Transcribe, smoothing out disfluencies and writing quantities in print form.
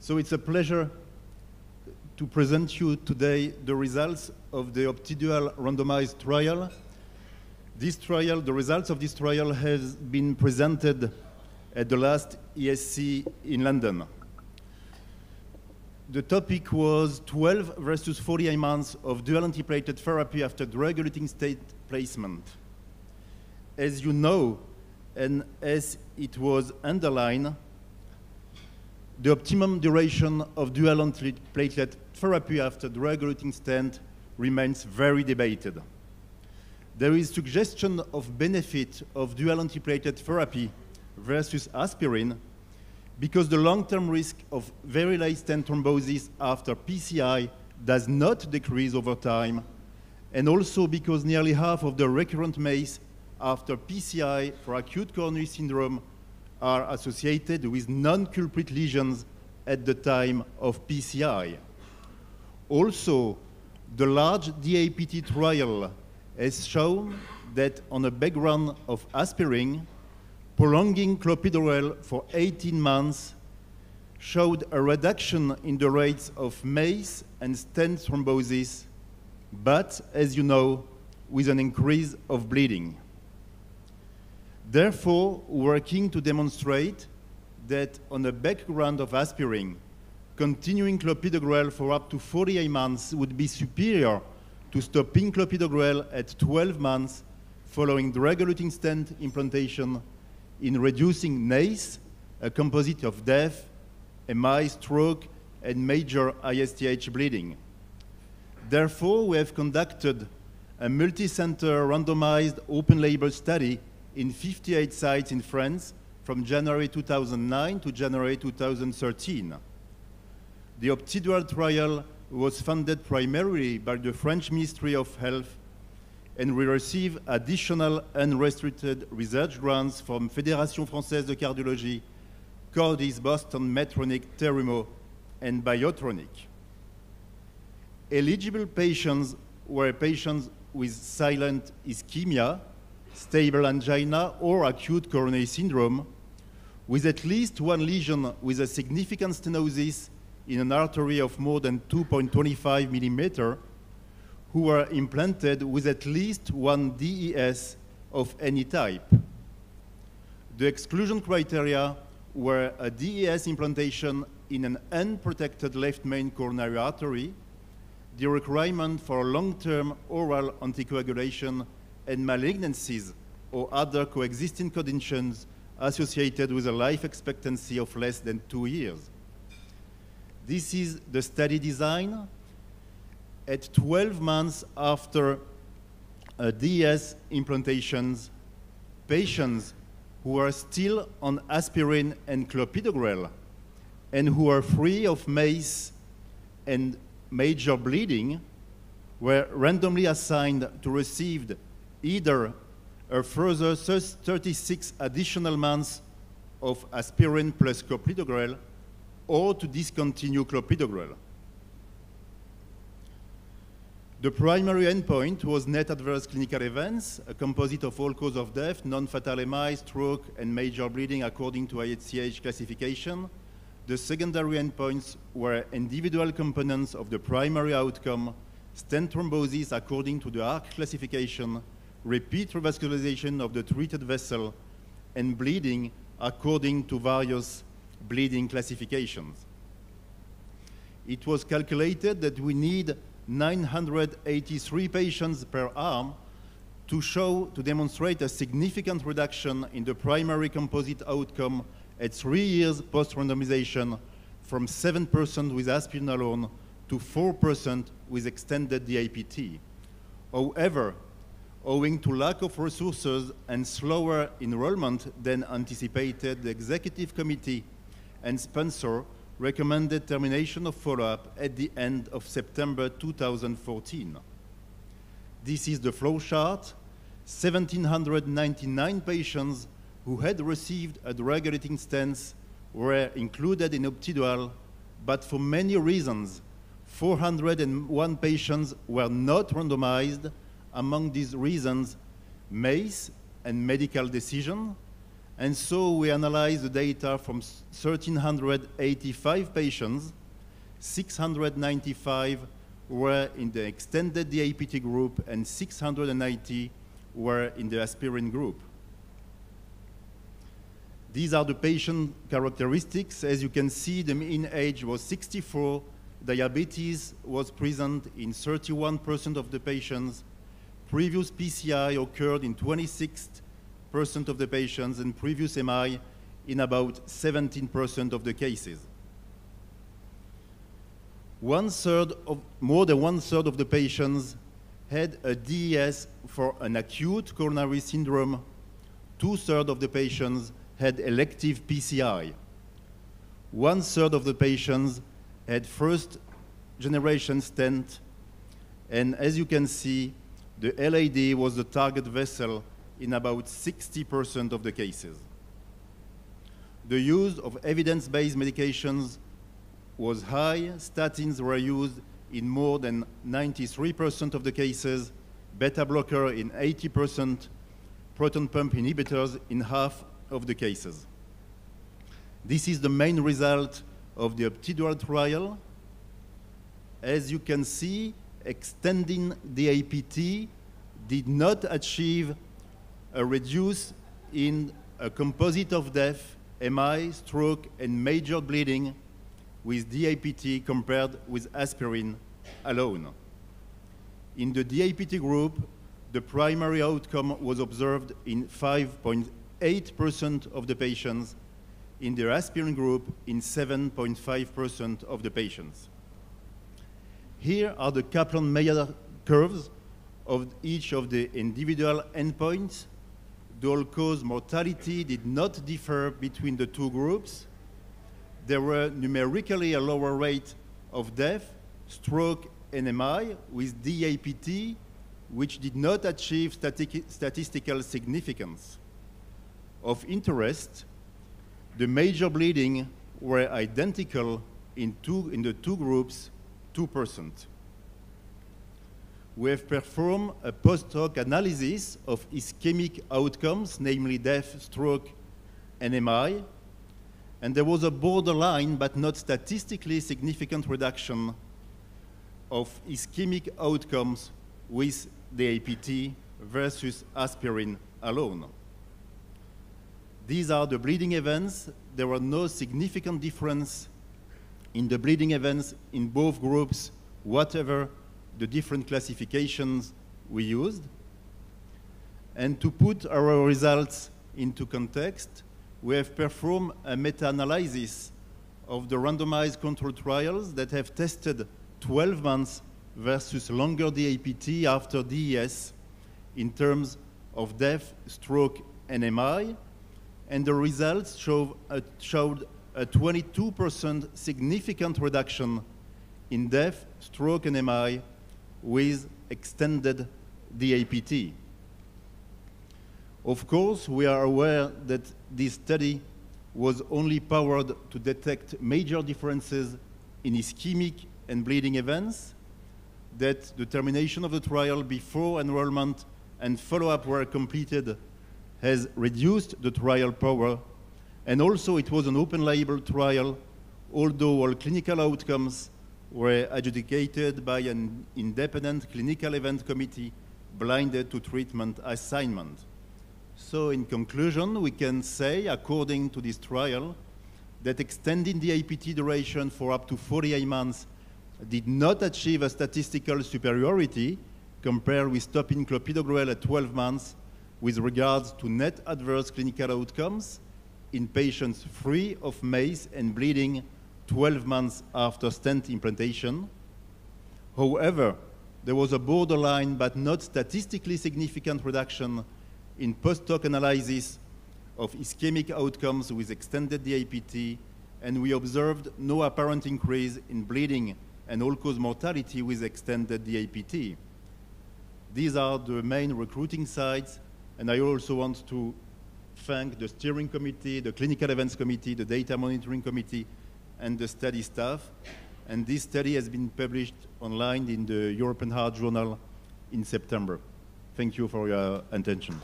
So it's a pleasure to present you today the results of the OPTIDUAL Randomized trial. This trial, the results of this trial has been presented at the last ESC in London. The topic was 12 versus 48 months of dual antiplatelet therapy after drug-eluting stent placement. As you know, and as it was underlined, the optimum duration of dual antiplatelet therapy after drug-eluting stent remains very debated. There is suggestion of benefit of dual antiplatelet therapy versus aspirin because the long-term risk of very late stent thrombosis after PCI does not decrease over time, and also because nearly half of the recurrent MACE after PCI for acute coronary syndrome are associated with non-culprit lesions at the time of PCI. Also, the large DAPT trial has shown that on a background of aspirin, prolonging clopidogrel for 18 months showed a reduction in the rates of MACE and stent thrombosis, but, as you know, with an increase of bleeding. Therefore, working to demonstrate that on a background of aspirin, continuing clopidogrel for up to 48 months would be superior to stopping clopidogrel at 12 months following drug-eluting stent implantation in reducing NACE, a composite of death, MI, stroke, and major ISTH bleeding. Therefore, we have conducted a multi-center randomized open-label study in 58 sites in France from January 2009 to January 2013. The OPTIDUAL trial was funded primarily by the French Ministry of Health, and we receive additional unrestricted research grants from Fédération Française de Cardiologie, Cordis, Boston, Medtronic, Terumo, and Biotronic. Eligible patients were patients with silent ischemia, stable angina, or acute coronary syndrome, with at least one lesion with a significant stenosis in an artery of more than 2.25 millimeter, who were implanted with at least one DES of any type. The exclusion criteria were a DES implantation in an unprotected left main coronary artery, the requirement for long-term oral anticoagulation, and malignancies or other coexisting conditions associated with a life expectancy of less than 2 years. This is the study design. At 12 months after DS implantations, patients who are still on aspirin and clopidogrel and who are free of MACE and major bleeding were randomly assigned to receive either a further 36 additional months of aspirin plus clopidogrel or to discontinue clopidogrel. The primary endpoint was net adverse clinical events, a composite of all cause of death, non-fatal MI, stroke, and major bleeding according to ISTH classification. The secondary endpoints were individual components of the primary outcome, stent thrombosis according to the ARC classification, repeat revascularization of the treated vessel, and bleeding according to various bleeding classifications. It was calculated that we need 983 patients per arm to demonstrate a significant reduction in the primary composite outcome at 3 years post-randomization from 7% with aspirin alone to 4% with extended DAPT. However, owing to lack of resources and slower enrollment than anticipated, the executive committee and sponsor recommended termination of follow-up at the end of September 2014. This is the flow chart. 1,799 patients who had received a drug-eluting stent were included in OPTIDUAL, but for many reasons, 401 patients were not randomized. Among these reasons, MACE and medical decision, And so we analyzed the data from 1,385 patients. 695 were in the extended DAPT group, and 690 were in the aspirin group. These are the patient characteristics. As you can see, the mean age was 64. Diabetes was present in 31% of the patients. Previous PCI occurred in 26% of the patients, and previous MI in about 17% of the cases. More than one-third of the patients had a DES for an acute coronary syndrome. Two-thirds of the patients had elective PCI. One-third of the patients had first-generation stent, and as you can see, the LAD was the target vessel in about 60% of the cases. The use of evidence-based medications was high. Statins were used in more than 93% of the cases, beta blocker in 80%, proton pump inhibitors in half of the cases. This is the main result of the OPTIDUAL trial. As you can see, extending the APT did not achieve a reduce in a composite of death, MI, stroke, and major bleeding with DAPT compared with aspirin alone. In the DAPT group, the primary outcome was observed in 5.8% of the patients, in the aspirin group in 7.5% of the patients. Here are the Kaplan-Meier curves of each of the individual endpoints. The all-cause mortality did not differ between the two groups. There were numerically a lower rate of death, stroke, and MI with DAPT, which did not achieve statistical significance. Of interest, the major bleeding were identical in the two groups, 2%. We have performed a post-hoc analysis of ischemic outcomes, namely death, stroke, and MI, and there was a borderline but not statistically significant reduction of ischemic outcomes with the APT versus aspirin alone. These are the bleeding events. There were no significant difference in the bleeding events in both groups, whatever the different classifications we used. And to put our results into context, we have performed a meta-analysis of the randomized controlled trials that have tested 12 months versus longer DAPT after DES in terms of death, stroke, and MI. And the results showed a 22% significant reduction in death, stroke, and MI with extended DAPT. Of course, we are aware that this study was only powered to detect major differences in ischemic and bleeding events, that the termination of the trial before enrollment and follow-up were completed has reduced the trial power, and also it was an open-label trial, although all clinical outcomes were adjudicated by an independent clinical event committee blinded to treatment assignment. So in conclusion, we can say, according to this trial, that extending the APT duration for up to 48 months did not achieve a statistical superiority compared with stopping clopidogrel at 12 months with regards to net adverse clinical outcomes in patients free of MACE and bleeding 12 months after stent implantation. However, there was a borderline but not statistically significant reduction in post-hoc analysis of ischemic outcomes with extended DAPT, and we observed no apparent increase in bleeding and all-cause mortality with extended DAPT. These are the main recruiting sites, and I also want to thank the steering committee, the clinical events committee, the data monitoring committee, and the study staff. And this study has been published online in the European Heart Journal in September. Thank you for your attention.